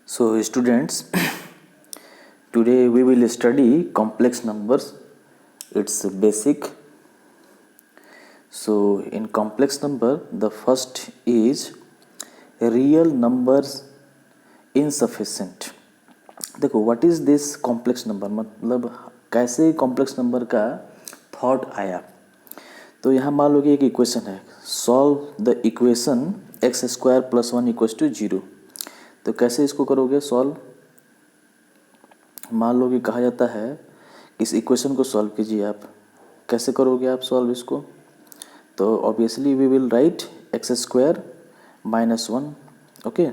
So students, today we will study complex numbers. It's basic. So in complex number, the first is real numbers insufficient. देखो what is this complex number, मतलब कैसे complex number का thought आया. तो यहाँ मान लो कि एक इक्वेशन है, solve the equation x square plus one equals to zero. तो कैसे इसको करोगे सॉल्व. मान लो कि कहा जाता है इस इक्वेशन को सॉल्व कीजिए. आप कैसे करोगे आप सॉल्व इसको. तो obviously we will write x square minus one. Okay,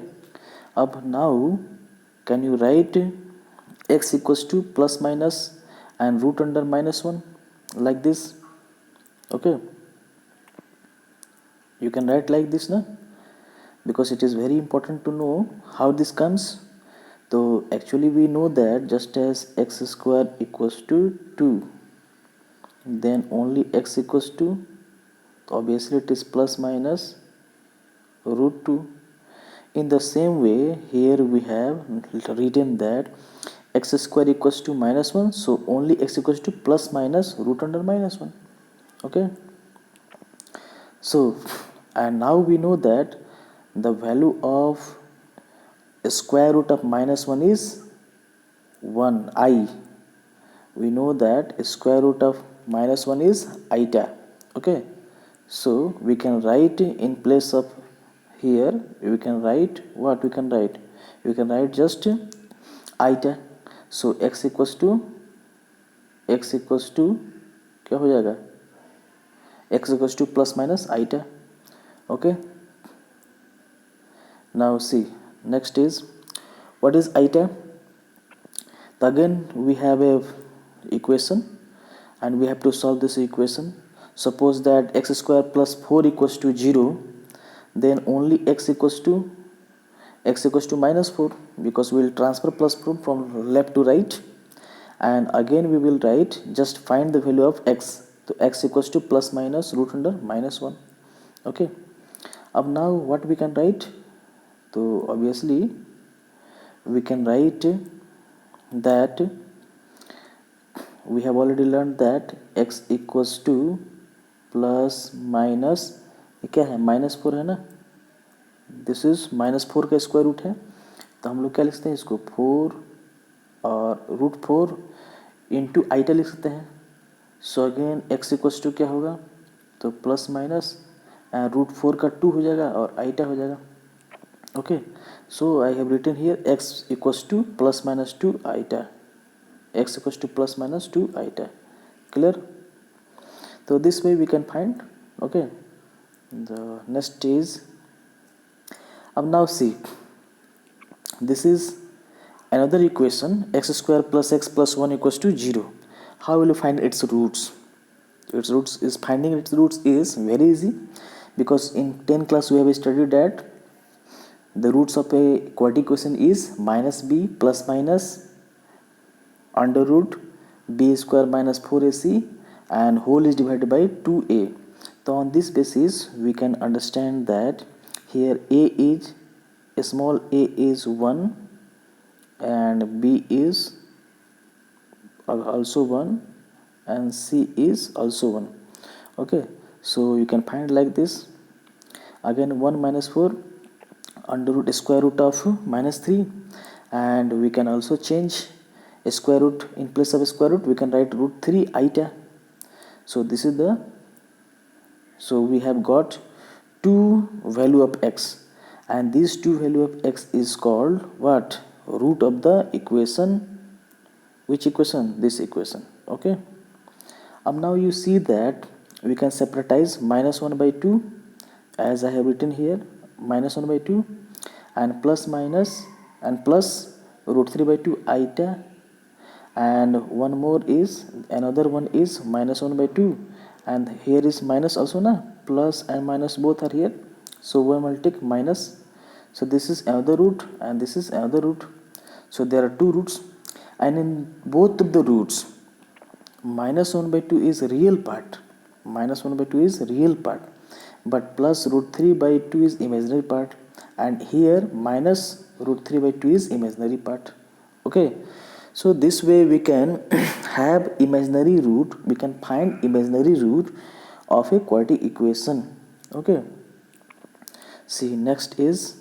अब now can you write x equals to plus minus and root under minus 1 like this. Okay, you can write like this na, because it is very important to know how this comes. So actually we know that just as x square equals to 2, then only x equals to, obviously it is plus minus root 2. In the same way here we have written that x square equals to minus 1, so only x equals to plus minus root under minus 1. Okay, so and now we know that the value of square root of minus 1 is 1 I. We know that square root of minus 1 is iota. Okay, so we can write in place of here, we can write what we can write, we can write just iota. So x equals to क्या हो जाएगा, x equals to plus minus iota. Okay, now see next is what is iota. So again we have a equation and we have to solve this equation. Suppose that x square plus 4 equals to 0, then only x equals to minus 4, because we will transfer plus from left to right, and again we will write just find the value of x. So x equals to plus minus root under minus 1. Okay, अब now what we can write. So obviously we can write that we have already learned that x equals to plus minus, ये क्या है minus 4 है ना, this is minus 4 का square root है. तो हम लोग क्या लिखते हैं इसको 4 और रूट 4 इंटू आइटा लिख सकते हैं. So again x equals to क्या होगा, तो प्लस माइनस रूट 4 का 2 हो जाएगा और आइटा हो जाएगा. Okay, so I have written here x equals to plus minus 2 iota, x equals to plus minus 2 iota. Clear? So this way we can find. Okay, the next is, now see, this is another equation, x square plus x plus 1 equals to 0. How will you find its roots. Finding its roots is very easy, because in 10th class we have studied that the roots of a quadratic equation is minus b plus minus under root b square minus 4ac and whole is divided by 2a. So on this basis we can understand that here a is small a is 1 and b is also 1 and c is also 1. Okay, so you can find like this. Again 1 minus 4 under root square root of minus 3, and we can also change a square root. In place of a square root we can write root 3 iota. So this is the, so we have got two value of x, and these two value of x is called what, root of the equation. Which equation, this equation. Okay, now you see that we can separatize minus 1 by 2 as I have written here, minus 1 by 2 and plus minus and plus root 3 by 2 iota, and one more is, another one is minus 1 by 2, and here is minus also na, plus and minus both are here, so we will take minus. So this is another root and this is another root, so there are two roots, and in both of the roots minus 1 by 2 is real part, but plus root 3 by 2 is imaginary part, and here minus root 3 by 2 is imaginary part. Okay, so this way we can have imaginary root, we can find imaginary root of a quadratic equation. Okay, see, next is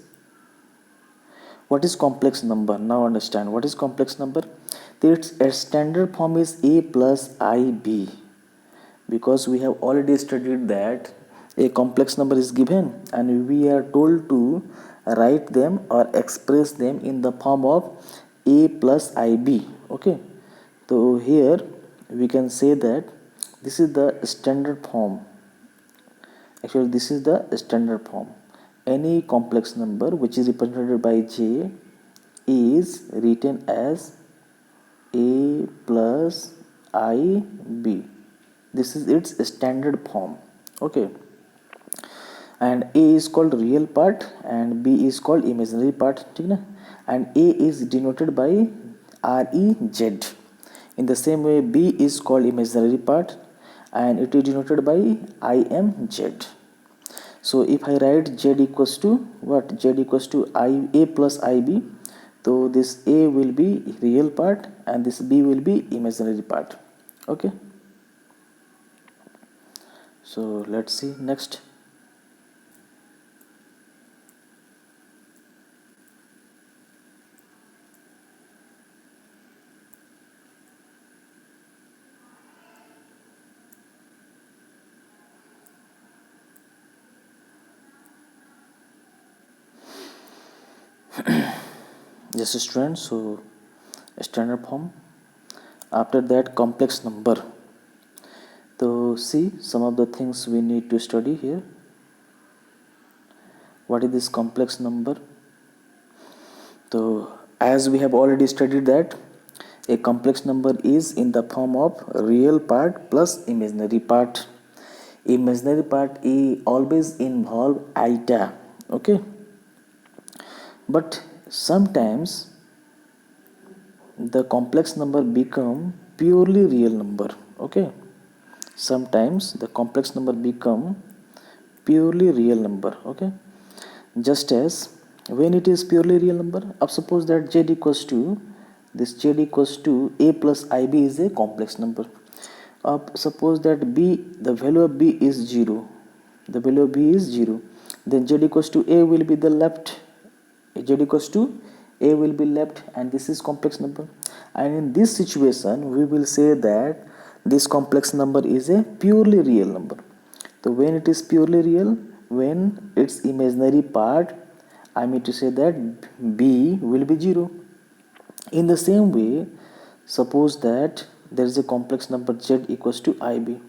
what is complex number. Now understand what is complex number. Its standard form is a plus ib, because we have already studied that a complex number is given and we are told to write them or express them in the form of a plus ib. Okay, so here we can say that this is the standard form. Actually, this is the standard form. Any complex number which is represented by j is written as a plus ib. This is its standard form. Okay, and a is called real part and b is called imaginary part. ठीक ना? And a is denoted by rez. In the same way, b is called imaginary part and it is denoted by imz. So if I write z equals to what? Z equals to a plus ib. So this a will be real part and this b will be imaginary part. Okay, so let's see next. Yes, students, so standard form. After that, complex number. So see some of the things we need to study here. What is this complex number? So as we have already studied that a complex number is in the form of real part plus imaginary part. Imaginary part always involve eta. Okay, but sometimes the complex number become purely real number. Okay, sometimes the complex number become purely real number. Okay, just as when it is purely real number, अब suppose that z equals to this z equals to a plus ib is a complex number. Up suppose that b, the value of b is 0, the value of b is 0, then z equals to a will be the left, z equals to a will be left and this is complex number. And in this situation we will say that this complex number is a purely real number. So when it is purely real, when its imaginary part, I mean to say that b will be 0. In the same way, suppose that there is a complex number z equals to ib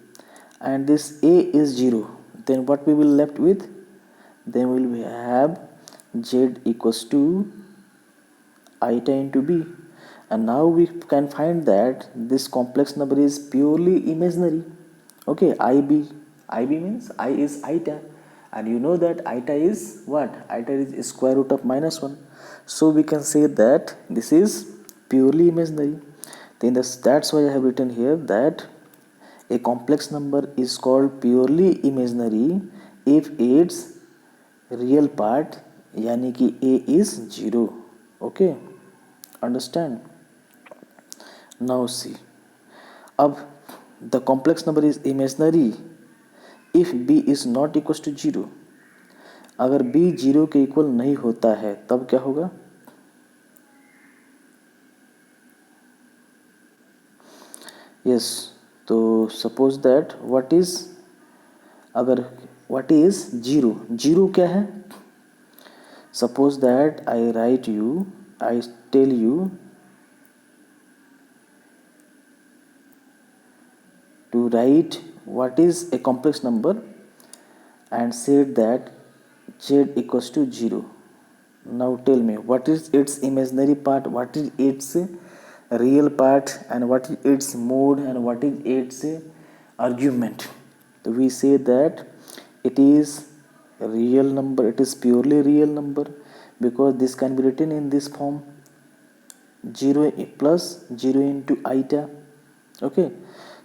and this a is 0, then what we will left with? Then we will have z equals to eta into b, and now we can find that this complex number is purely imaginary. Okay, ib means I is eta, and you know that eta is what? Eta is square root of -1. So we can say that this is purely imaginary. Then that's why I have written here that a complex number is called purely imaginary if its real part यानी कि a is 0. Okay, understand? Now see, अब the complex number is imaginary if b is not equals to 0. अगर b 0 के equal नहीं होता है तब क्या होगा? Yes, तो suppose that what is, अगर what is 0, 0 क्या है? Suppose that I tell you to write what is a complex number and said that z equals to 0. Now tell me what is its imaginary part, what is its real part, and what is its mode, and what is its argument. So we say that it is a real number, it is purely real number because this can be written in this form 0 plus 0 into eta. Okay,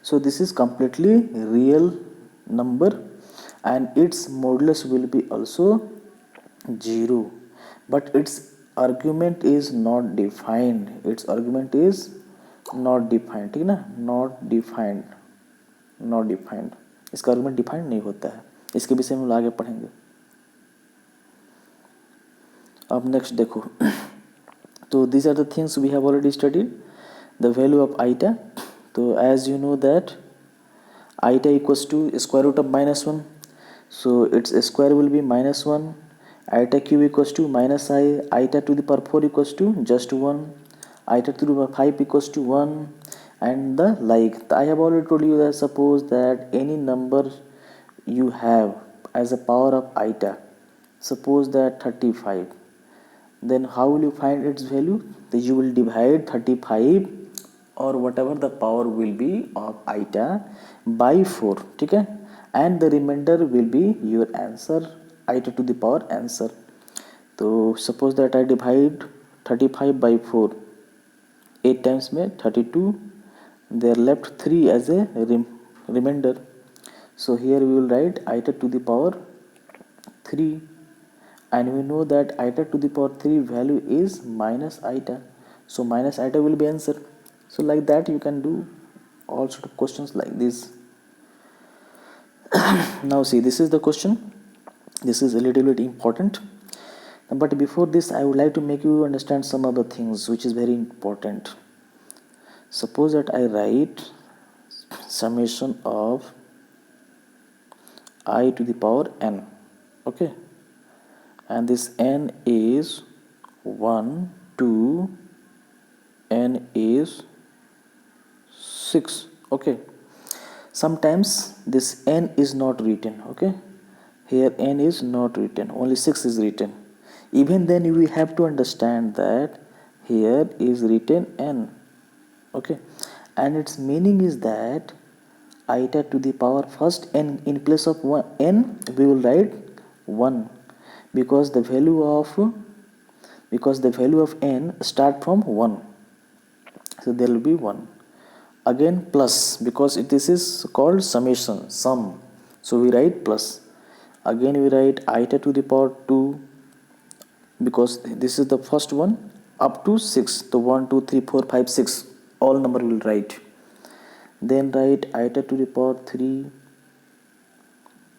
so this is completely real number and its modulus will be also 0. but its argument is not defined. Its argument is not defined, ठीक है ना, not defined, इसका argument defined नहीं होता है। इसके विषय में हम आगे पढ़ेंगे। अब नेक्स्ट देखो तो these are the things we have already studied. The value of eta, so as you know that eta equals to square root of -1, so its square will be -1. Eta cube equals to minus I, eta to the power 4 equals to just 1, eta to the power 5 equals to 1, and the like. I have already told you that suppose that any number you have as a power of eta, suppose that 35, then how will you find its value? Then you will divide 35 or whatever the power will be of eta by 4, ठीक है, and the remainder will be your answer, eta to the power answer. तो suppose that I divide 35 by 4, 8 times में 32, there left 3 as a remainder. So here we will write eta to the power 3, and we know that eta to the power 3 value is minus eta, so minus eta will be answer. So like that you can do all sort of questions like this. Now see, this is the question, this is a little bit important, but before this I would like to make you understand some other things which is very important. Suppose that I write summation of I to the power n, okay, and this n is 1, 2, n is 6, okay. Sometimes this n is not written, okay, here n is not written, only 6 is written. Even then we have to understand that here is written n, okay, and its meaning is that eta to the power first n, in place of n we will write 1, because the value of n start from 1, so there will be 1. Again plus, because this is called summation, sum, so we write plus. Again we write eta to the power 2, because this is the first one, up to 6, the 1 2 3 4 5 6 all number will write. Then write eta to the power 3,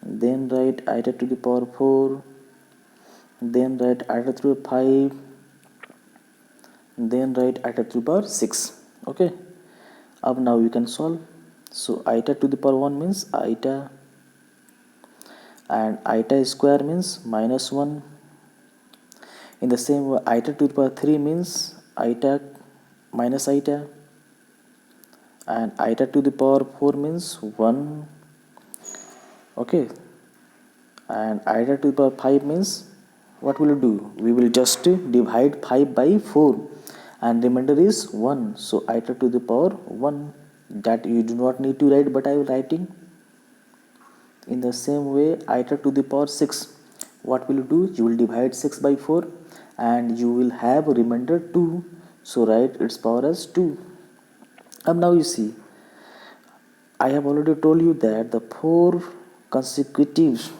then write eta to the power 4, then write eta to the 5, then write eta to the power 6, okay. Up now you can solve. So eta to the power 1 means eta, and eta square means -1. In the same way, eta to the power 3 means eta minus eta, and eta to the power 4 means 1, okay, and eta to the power 5 means, what will you do? We will just divide 5 by 4, and remainder is 1, so eta to the power 1, that you do not need to write, but I am writing. In the same way, eta to the power 6, what will you do? You will divide 6 by 4 and you will have remainder 2, so write its power as 2. Now you see, I have already told you that the 4 consecutive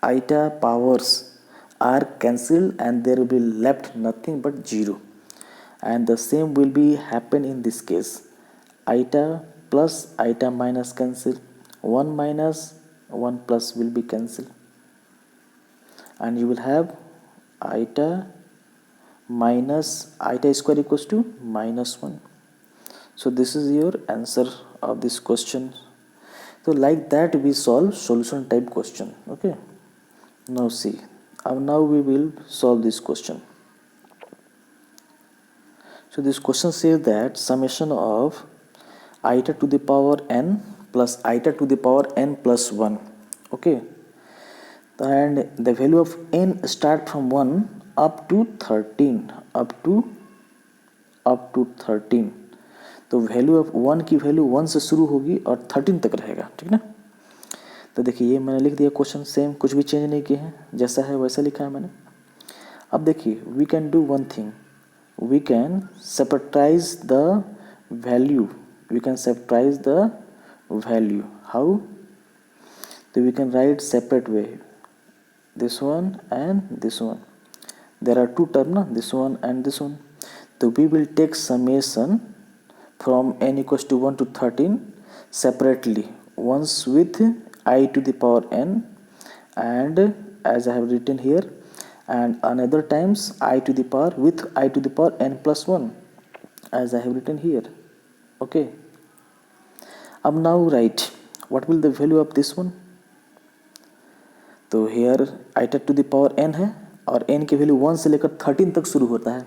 eta powers are cancelled and there will be left nothing but 0, and the same will be happen in this case. Eta plus eta minus cancel, 1 minus 1 plus will be cancelled, and you will have eta minus eta square equals to -1. So this is your answer of this question. So like that we solve solution type question, okay. Now see, now we will solve this question. So this question says that summation of eta to the power n plus eta to the power n plus 1, okay, and the value of n start from 1 up to 13, up to 13. तो value of 1 की value 1 से शुरू होगी और 13 तक रहेगा, ठीक ना। तो देखिए ये मैंने लिख दिया क्वेश्चन, सेम, कुछ भी चेंज नहीं किए हैं, जैसा है वैसा लिखा है मैंने। अब देखिए we can do one thing, we can separatize the value, how? So we can write separate way, this one and this one. there are two terms na, this one and this one. So we will take summation from n equals to 1 to 13 separately, once with I to the power n, and as I have written here, and another times I to the power with I to the power n plus 1, as I have written here. Okay, अब now write what will the value of this one. तो here iota to the power n है और n की value 1 से लेकर 13 तक शुरू होता है,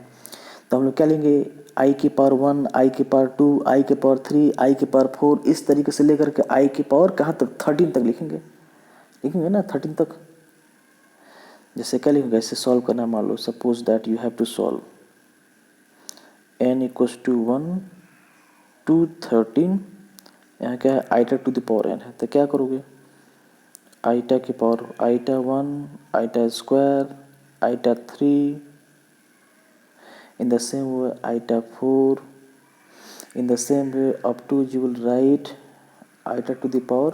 तो हम लोग क्या लेंगे, i की पावर 1, i की पावर 2, i की पावर 3, i की पावर 4, इस तरीके से लेकर के i की पावर कहाँ तक, 13 तक लिखेंगे ना, 13 तक। जैसे क्या लिखेंगे, ऐसे सॉल्व करना, मान लो suppose that you have to solve n equals to 1 to 13, यहाँ क्या है, iota to the power n है, तो क्या करोगे, आइटा की power iota 1, iota square, iota 3, in the same way iota 4, in the same way up to you will write iota to the power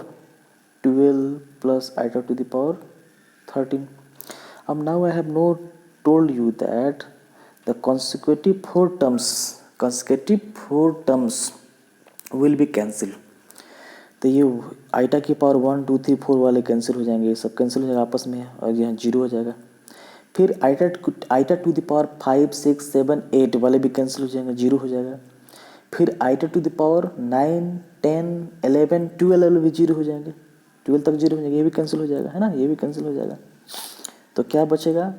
12 plus iota to the power 13. Now I have not told you that the consecutive four terms will be cancelled. तो ये iota की power 1 2 3 4 वाले cancel हो जाएंगे, ये सब cancel हो जाएगा आपस में और यहाँ 0 हो जाएगा। फिर आइटा टू द पावर 5 6 7 8 वाले भी कैंसिल हो जाएंगे, 0 हो जाएगा। फिर आइटा टू द पावर 9 10 11 12 वाले भी 0 हो जाएंगे, 12 तक 0 हो जाएंगे, ये भी कैंसिल हो जाएगा, है ना, ये भी कैंसिल हो जाएगा। तो क्या बचेगा,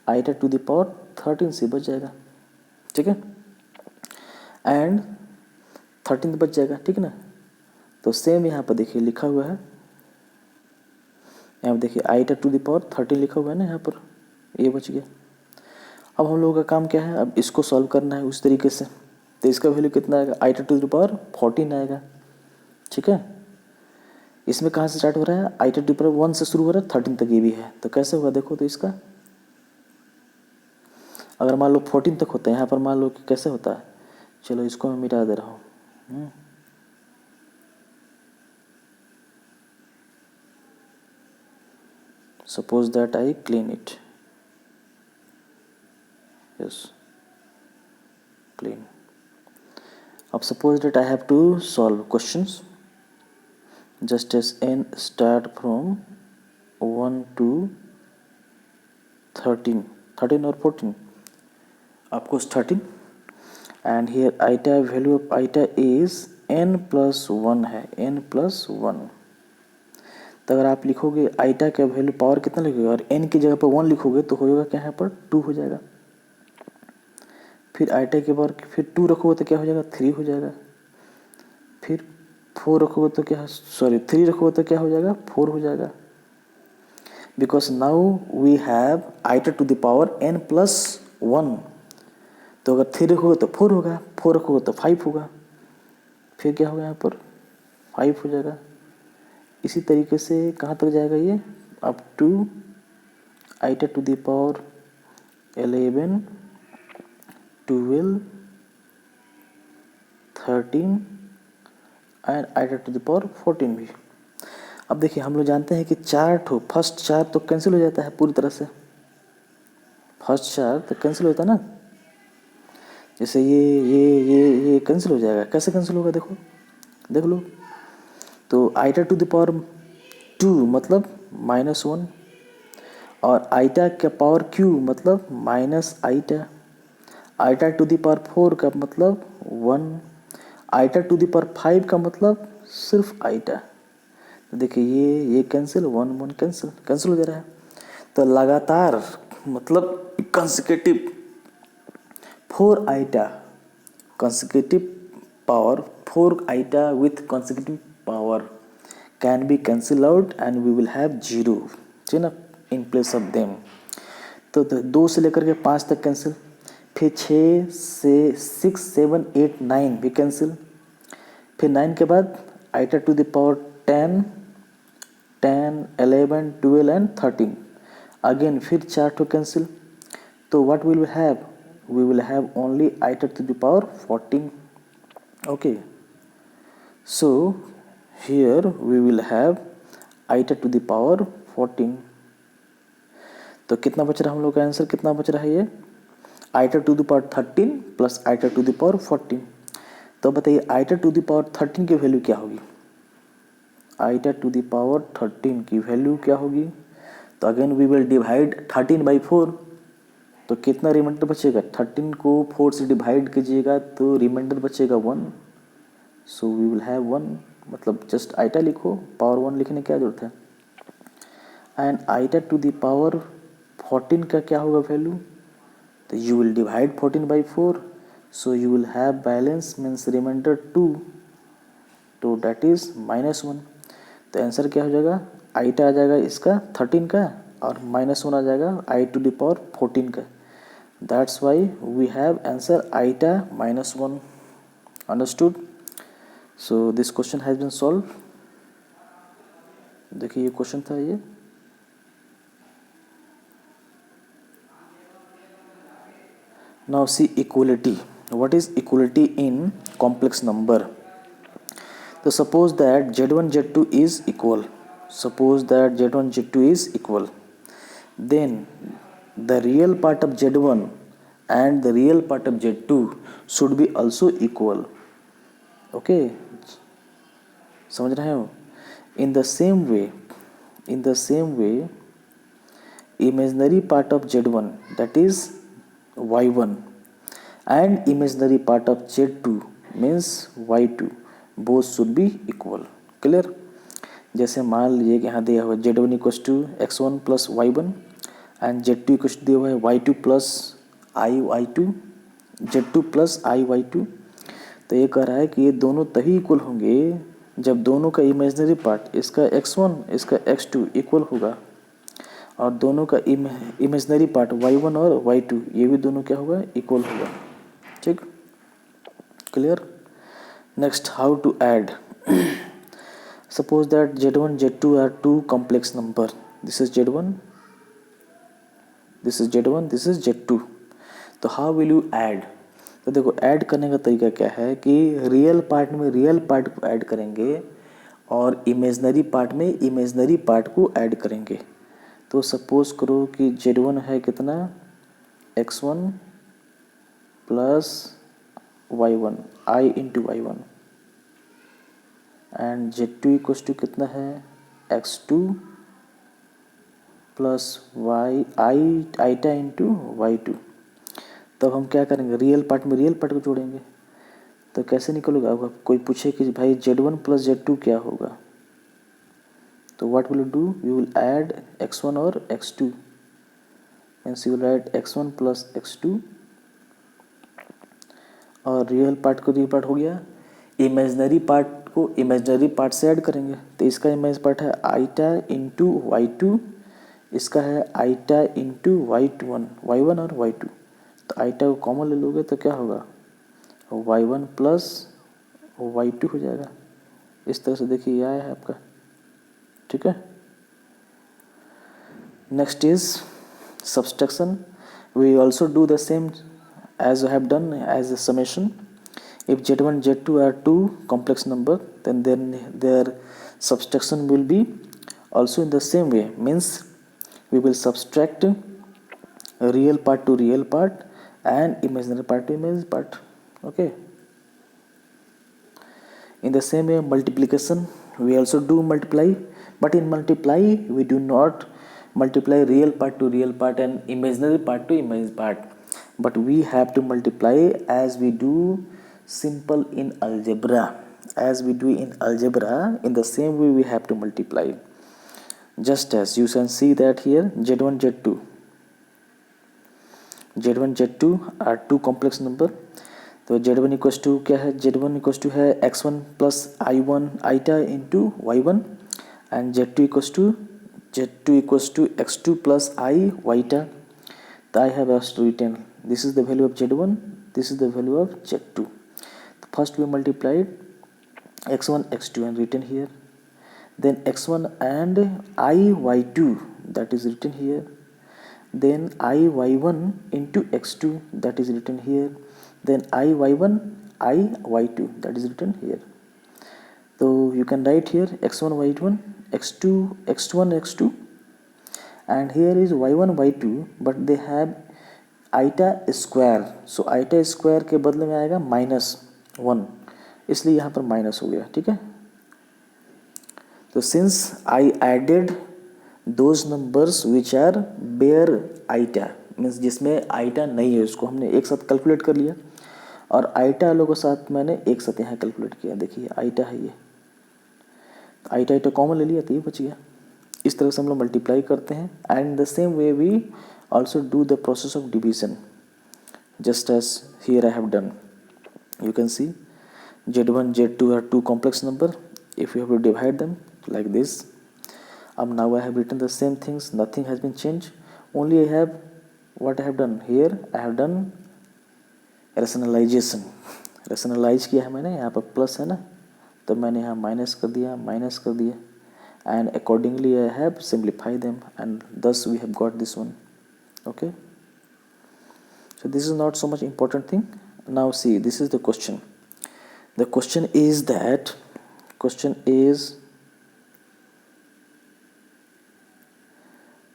आइटा टू द पावर 13 से बच जाएगा, ठीक है, एंड 13 बच जाएगा, ठीक है ना। तो सेम यहाँ पर देखिए लिखा हुआ है, यहाँ पर देखिए आइटा टू द पावर 13 लिखा हुआ है ना यहाँ पर, ये बच गया। अब हम लोगों का काम क्या है, अब इसको सॉल्व करना है उस तरीके से। तो इसका वैल्यू कितना आएगा, आइटा टू द पावर 14 आएगा, ठीक है। इसमें कहाँ से स्टार्ट हो रहा है, आइटा टू द पावर 1 से शुरू हो रहा है, 13 तक ये भी है, तो कैसे होगा देखो। तो इसका अगर मान लो 14 तक होता है, यहाँ पर मान लो कि कैसे होता है, चलो इसको मैं मिटा दे रहा हूँ। Suppose that I clean it, yes, clean. अब suppose that I have to solve questions just as n start from 1 to 13 or 14, of course 13, and here iota value of iota is n plus 1 है, n plus 1। तो अगर आप लिखोगे iota का value power कितना लिखोगे और n की जगह पर 1 लिखोगे तो हो जाएगा क्या, यहाँ पर 2 हो जाएगा। फिर आइटा के पावर फिर 2 रखोगे तो क्या हो जाएगा, 3 हो जाएगा। फिर 4 रखोगे तो क्या, सॉरी 3 रखोगे तो क्या हो जाएगा, 4 हो जाएगा। Because now we have iota to the power n प्लस 1, तो अगर 3 रखोगे तो 4 होगा, 4 रखोगे तो 5 होगा, फिर क्या होगा यहाँ पर 5 हो जाएगा। इसी तरीके से कहाँ तक जाएगा ये, up to iota to the power 11 12 13 and iota to the power 14 भी। अब देखिए हम लोग जानते हैं कि फर्स्ट 4 तो कैंसिल हो जाता है पूरी तरह से, फर्स्ट 4 तो कैंसिल होता है ना, जैसे ये कैंसिल हो जाएगा। कैसे कैंसिल होगा देखो, देख लो। तो आइटा टू द पावर 2 मतलब -1, और आइटा का पावर q मतलब minus iota to the power 4 का मतलब 1, आइटा टू द पावर 5 का मतलब सिर्फ आइटा। तो देखिए ये कैंसिल, 1 1 कैंसिल हो जा रहा है। तो लगातार मतलब consecutive 4 iota consecutive power, 4 iota with consecutive power can be cancelled out and we will have 0, ठीक ना, in place of them। तो 2 से लेकर के 5 तक कैंसिल, फिर 6 से 6 7 8 9 भी कैंसिल, फिर 9 के बाद iota to the power 10 11 12 and 13, again फिर 4 टू कैंसिल। तो what will we have, we will have only iota to the power 14, okay। So here we will have iota to the power 14। तो कितना बच रहा है हम लोग का आंसर, कितना बच रहा है ये, iota to the power 13 plus iota to the power 14। तो बताइए आइटा टू द पावर 13 की वैल्यू क्या होगी, आइटा टू द पावर 13 की वैल्यू क्या होगी। तो again we will divide 13 by 4, तो कितना रिमाइंडर बचेगा, 13 को 4 से डिवाइड कीजिएगा तो रिमाइंडर बचेगा 1, सो वी विल हैव 1, मतलब जस्ट आइटा लिखो, पावर 1 लिखने की क्या जरूरत है। And iota to the power 14 का क्या होगा वैल्यू, तो you will divide 14 by 4, so you will have balance means remainder 2, तो डैट इज -1। तो आंसर क्या हो जाएगा, आइटा आ जाएगा इसका 13 का और -1 आ जाएगा आई टू द पावर 14 का। That's why we have answer iota -1। Understood. So this question has been solve. देखिए ये क्वेश्चन था ये। Now see equality. What is equality in complex number? So suppose that Z1 Z2 is equal. Suppose that Z1 Z2 is equal. Then the real part of Z1 and the real part of Z2 should be also equal. Okay, समझ रहे हो। In the same way imaginary part of Z1 that is Y1 and imaginary part of Z2 means Y2 both should be equal. Clear? जैसे मान लीजिए कि यहाँ दिया हुआ Z1 equals to X1 plus Y1 and Z2 equals to दिया हुआ है Y2 plus I2 Z2 plus I2। तो ये कह रहा है कि ये दोनों तभी इक्वल होंगे जब दोनों का इमेजनरी पार्ट, इसका X1 इसका X2 इक्वल होगा और दोनों का इमेजनरी पार्ट Y1 और Y2 ये भी दोनों क्या होगा, इक्वल होगा। ठीक, clear. Next, how to add. Suppose that Z1 Z2 are two complex number, this is Z1, this is Z1, this is Z2। तो हाउ विल यू ऐड। तो देखो ऐड करने का तरीका क्या है कि रियल पार्ट में रियल पार्ट को ऐड करेंगे और इमेजनरी पार्ट में इमेजनरी पार्ट को ऐड करेंगे। तो सपोज करो कि Z1 है कितना, X1 plus Y1 I into Y1 and Z2 equals to कितना है, X2 plus Y आईटा into Y2। तब हम क्या करेंगे, रियल पार्ट में रियल पार्ट को जोड़ेंगे। तो कैसे निकलेगा, अब कोई पूछे कि भाई Z1 प्लस Z2 क्या होगा, तो what will you do, you will add X1 और X2 means you will add X1 plus X2 और रियल पार्ट को रियल पार्ट हो गया, इमेजनरी पार्ट को इमेजनरी पार्ट से ऐड करेंगे। तो इसका इमेज पार्ट है आईटा इंटू Y2, इसका है आईटा इंटू Y1 और Y2। तो आईटा को कॉमन ले लोगे तो क्या होगा, Y1 प्लस Y2 हो जाएगा। इस तरह से देखिए ये आया है आपका। ठीक है। Next is subtraction. We also do the same as I have done as a summation. If Z1 Z2 are two complex number, then their subtraction will be also in the same way, means we will subtract a real part to real part and imaginary part to imaginary part. Okay, in the same way multiplication, we also do multiply, but in multiply we do not multiply real part to real part and imaginary part to imaginary part, but we have to multiply as we do simple in algebra. As we do in algebra, in the same way we have to multiply. Just as you can see that here Z1 Z2 are two complex number. तो Z1 equals to क्या है, Z1 equals to है X1 plus I1 iota into Y1 and Z2 equals to X2 plus I वाईटा। तो I have also written this is the value of Z1, this is the value of Z2. First we multiplied X1 X2 and written here, then X1 and I2 that is written here, then I1 into X2 that is written here, then I1 I2 that is written here. So you can write here X1 Y1 X2 X1 X2 and here is y1 y2 but they have iota square, so iota square के बदले में आएगा -1, इसलिए यहाँ पर minus हो गया, ठीक है। तो since I added those numbers which are bare iota, means जिसमें आइटा नहीं है उसको हमने एक साथ कैलकुलेट कर लिया, और आइटा वालों के साथ मैंने एक साथ यहाँ कैलकुलेट किया। देखिए आइटा है ये, आइटा आइटा कॉमन ले लिया तो ये बच गया। इस तरह से हम लोग मल्टीप्लाई करते हैं। And the same way we also do the process of division just as here I have done. You can see z1 z2 are two complex number. If you have to divide them like this, now I have written the same things, nothing has been changed, only I have what I have done here, I have done rationalization. rationalize किया है मैंने, यहाँ पर plus है ना तो मैंने यहाँ माइनस कर दिया and accordingly I have simplified them and thus we have got this one. Okay, so this is not so much important thing. Now see, this is the question. The question is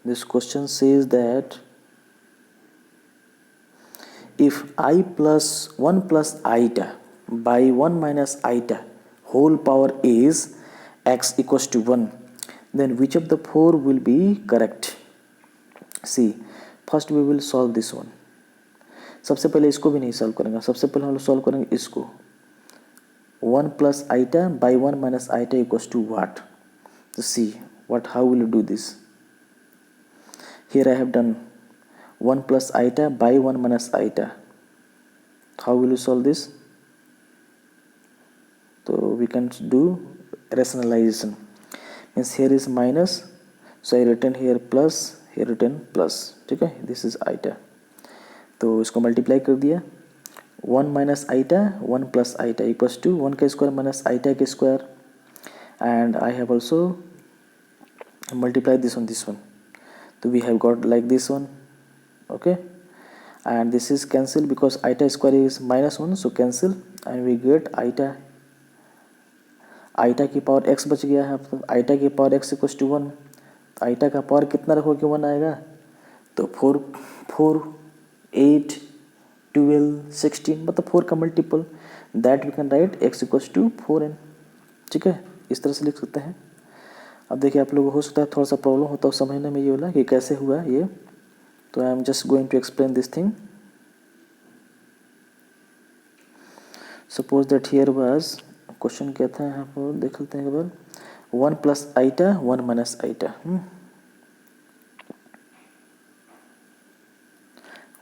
this question says that if I plus 1 plus iota by 1 minus iota whole power is x equals to 1, then which of the four will be correct? See, first we will solve this one. सबसे पहले इसको भी नहीं solve करेंगे, सबसे पहले हम लोग सॉल्व करेंगे इसको। 1 plus iota by 1 minus iota equals to what? तो see what, how will you do this? Here I have done 1 plus iota by 1 minus iota, how will you solve this? तो we can do rationalization, means here is minus, so I written here plus, here written plus, ठीक है। This is iota, तो इसको multiply कर दिया। 1 minus iota 1 plus iota equals to 1 का square minus iota के square, and I have also multiply this one, तो we have got like this one, okay. And this is cancel because iota square is -1, so cancel and we get iota, iota की power x बच गया है। अब iota की power x equals to 1, iota का power कितना रखोगे 1 आएगा, तो 4 8 12 16, मतलब 4 का multiple, that we can write x equals to 4n, ठीक है। इस तरह से लिख सकते हैं। अब देखिए आप लोगों को हो सकता है थोड़ा सा प्रॉब्लम होता है समझने में ये वाला कि कैसे हुआ ये, तो I am just going to explain this thing. Suppose that here was, question क्या था यहाँ पर देख लेते हैं एक बार। 1 plus iota 1 minus iota,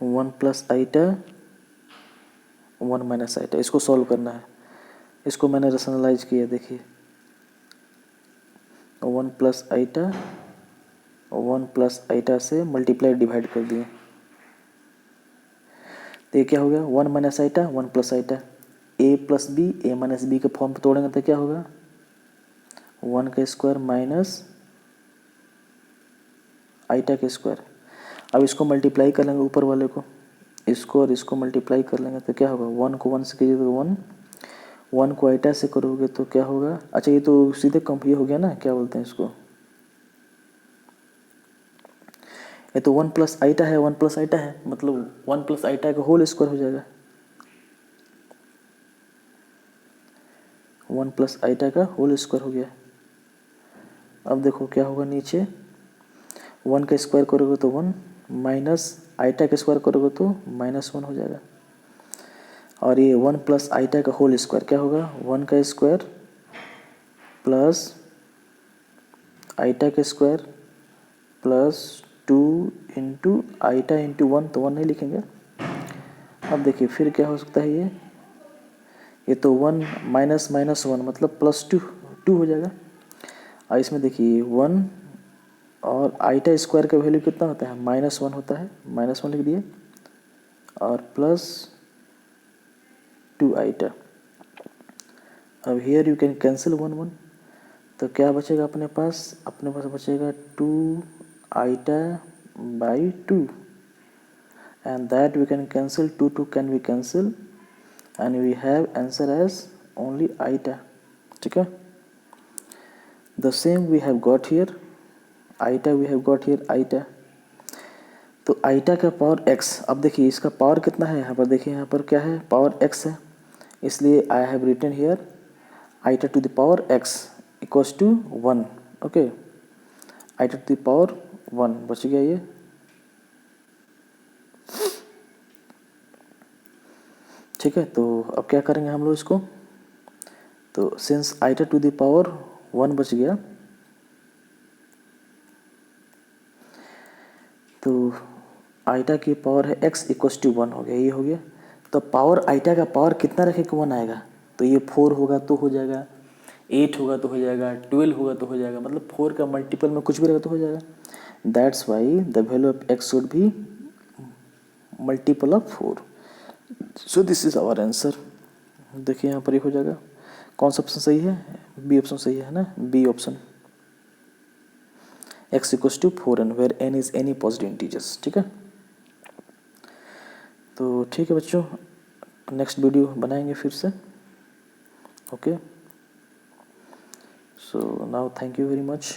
1 plus iota 1 minus iota, इसको सॉल्व करना है। इसको मैंने रेशनलाइज किया, देखिए 1 प्लस आइटा से मल्टीप्लाई डिवाइड कर दिए, तो ये क्या हो गया 1 minus iota 1 plus iota, a plus b A minus B के फॉर्म पर तोड़ेंगे तो क्या होगा 1 का स्क्वायर माइनस आइटा के स्क्वायर। अब इसको मल्टीप्लाई कर लेंगे ऊपर वाले को, इसको और इसको मल्टीप्लाई कर लेंगे तो क्या होगा 1 को 1 से कीजिए तो 1, 1 को आइटा से करोगे तो क्या होगा, अच्छा ये तो सीधे ये हो गया ना, क्या बोलते हैं इसको, ये तो 1 प्लस आइटा है 1 प्लस आइटा है, मतलब 1 प्लस आइटा का होल स्क्वायर हो जाएगा, 1 प्लस आइटा का होल स्क्वायर हो गया। अब देखो क्या होगा नीचे, 1 का स्क्वायर करोगे तो 1 माइनस आइटा का स्क्वायर करोगे तो -1 हो जाएगा, और ये 1 प्लस आइटा का होल स्क्वायर क्या होगा 1 का स्क्वायर प्लस आइटा का square plus 2 into iota into 1, तो 1 नहीं लिखेंगे। अब देखिए फिर क्या हो सकता है, ये तो 1 माइनस -1 मतलब +2 हो जाएगा। और इसमें देखिए 1 और आइटा स्क्वायर का वैल्यू कितना होता है -1 होता है, -1 लिख दिए, और +2 आइटा। अब हियर यू कैन कैंसिल 1 तो क्या बचेगा अपने पास बचेगा 2 आइटा by 2, and that we can cancel, 2 can we cancel, and we have answer as only iota, ठीक है। The same we have got here, iota we have got here iota. तो आईटा का पावर एक्स, अब देखिए इसका power कितना है यहाँ पर, देखिए यहाँ पर क्या है, पावर एक्स है, इसलिए I have written here iota to the power x equals to 1। Okay, iota to the power 1 बच गया ये। ठीक है, तो अब क्या करेंगे हम लोग इसको, तो since iota to the power 1 बच गया, तो आईटा की पावर है x इक्वल्स टू 1 हो गया, ये हो गया। तो पावर आईटा का पावर कितना रखे 1 आएगा, तो ये 4 होगा तो हो जाएगा, 8 होगा तो हो जाएगा, 12 होगा तो हो जाएगा, मतलब 4 का मल्टीपल में कुछ भी रहेगा तो हो जाएगा। That's why the value of x should be multiple of 4। So this is our answer. देखिए यहाँ पर ये हो जाएगा, कौन सा ऑप्शन सही है, बी ऑप्शन सही है ना, b option, x equals to 4n where n is any positive integers. ठीक है, तो ठीक है बच्चों, नेक्स्ट वीडियो बनाएंगे फिर से। Okay, so now thank you very much.